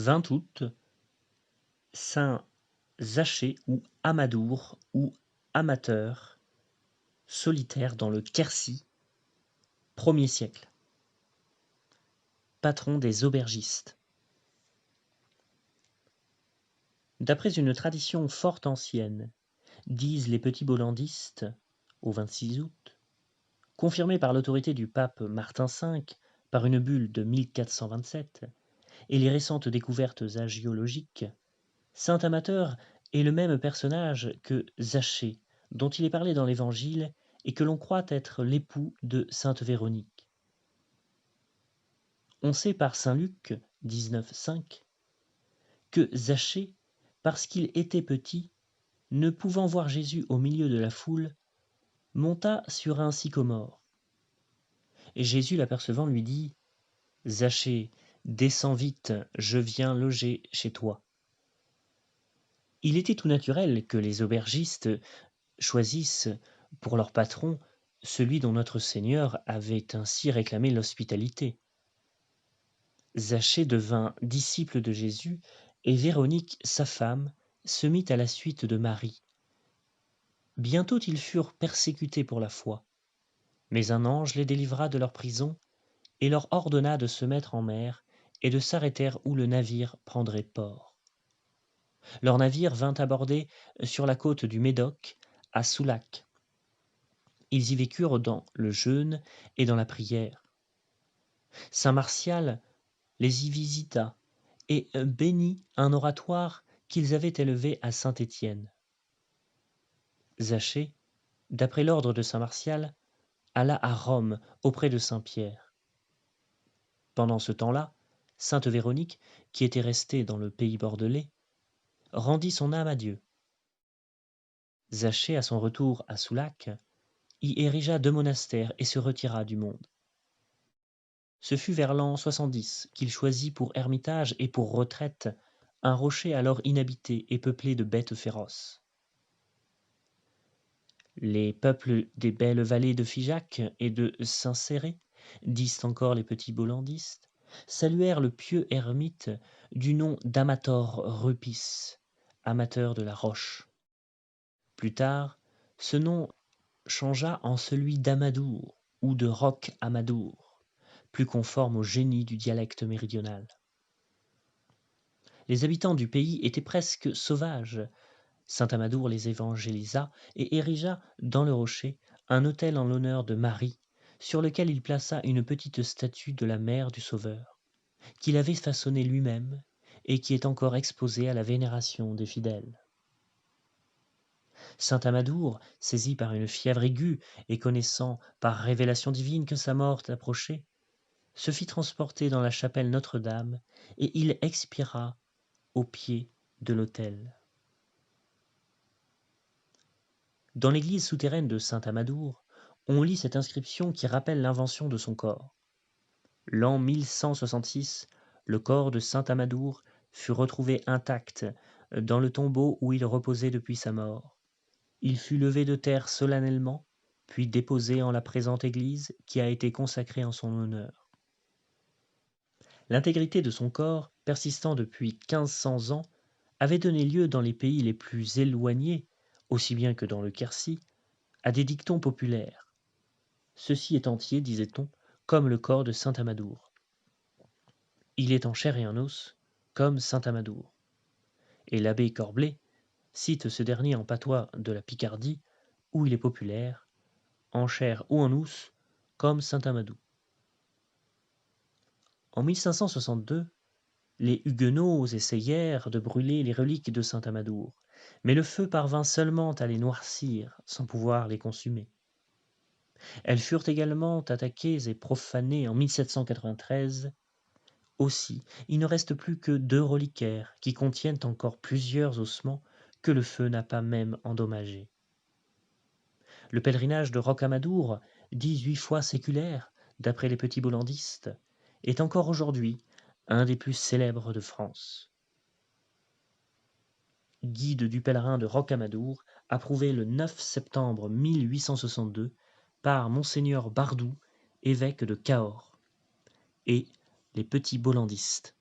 20 août, saint Zaché ou Amadour ou amateur, solitaire dans le Quercy, 1er siècle. Patron des aubergistes. D'après une tradition fort ancienne, disent les petits bollandistes, au 26 août, confirmée par l'autorité du pape Martin V par une bulle de 1427, et les récentes découvertes agéologiques, saint Amateur est le même personnage que Zaché, dont il est parlé dans l'Évangile et que l'on croit être l'époux de sainte Véronique. On sait par saint Luc 19,5 que Zaché, parce qu'il était petit, ne pouvant voir Jésus au milieu de la foule, monta sur un sycomore. Et Jésus l'apercevant lui dit « Zaché, descends vite, je viens loger chez toi. » Il était tout naturel que les aubergistes choisissent pour leur patron celui dont notre Seigneur avait ainsi réclamé l'hospitalité. Zaché devint disciple de Jésus et Véronique, sa femme, se mit à la suite de Marie. Bientôt ils furent persécutés pour la foi, mais un ange les délivra de leur prison et leur ordonna de se mettre en mer et de s'arrêter où le navire prendrait port. Leur navire vint aborder sur la côte du Médoc, à Soulac. Ils y vécurent dans le jeûne et dans la prière. Saint Martial les y visita et bénit un oratoire qu'ils avaient élevé à Saint-Étienne. Zaché, d'après l'ordre de saint Martial, alla à Rome auprès de saint Pierre. Pendant ce temps-là, sainte Véronique, qui était restée dans le pays bordelais, rendit son âme à Dieu. Zaché, à son retour à Soulac, y érigea 2 monastères et se retira du monde. Ce fut vers l'an 70 qu'il choisit pour ermitage et pour retraite un rocher alors inhabité et peuplé de bêtes féroces. Les peuples des belles vallées de Figeac et de Saint-Céré, disent encore les petits bollandistes, saluèrent le pieux ermite du nom d'Amator Rupis, amateur de la roche. Plus tard, ce nom changea en celui d'Amadour ou de Roc Amadour, plus conforme au génie du dialecte méridional. Les habitants du pays étaient presque sauvages. Saint Amadour les évangélisa et érigea dans le rocher un autel en l'honneur de Marie, sur lequel il plaça une petite statue de la mère du Sauveur, qu'il avait façonnée lui-même et qui est encore exposée à la vénération des fidèles. Saint Amadour, saisi par une fièvre aiguë et connaissant par révélation divine que sa mort approchait, se fit transporter dans la chapelle Notre-Dame et il expira au pied de l'autel. Dans l'église souterraine de Saint Amadour, on lit cette inscription qui rappelle l'invention de son corps. L'an 1166, le corps de Saint Amadour fut retrouvé intact dans le tombeau où il reposait depuis sa mort. Il fut levé de terre solennellement, puis déposé en la présente église qui a été consacrée en son honneur. L'intégrité de son corps, persistant depuis 1500 ans, avait donné lieu dans les pays les plus éloignés, aussi bien que dans le Quercy, à des dictons populaires. Ceci est entier, disait-on, comme le corps de saint Amadour. Il est en chair et en os, comme saint Amadour. Et l'abbé Corblé cite ce dernier en patois de la Picardie, où il est populaire, en chair ou en os, comme saint Amadou. En 1562, les Huguenots essayèrent de brûler les reliques de saint Amadour, mais le feu parvint seulement à les noircir sans pouvoir les consumer. Elles furent également attaquées et profanées en 1793. Aussi, il ne reste plus que 2 reliquaires qui contiennent encore plusieurs ossements que le feu n'a pas même endommagés. Le pèlerinage de Rocamadour, 18 fois séculaire, d'après les petits bollandistes, est encore aujourd'hui un des plus célèbres de France. Guide du pèlerin de Rocamadour, approuvé le 9 septembre 1862 par Monseigneur Bardou, évêque de Cahors, et les petits bollandistes.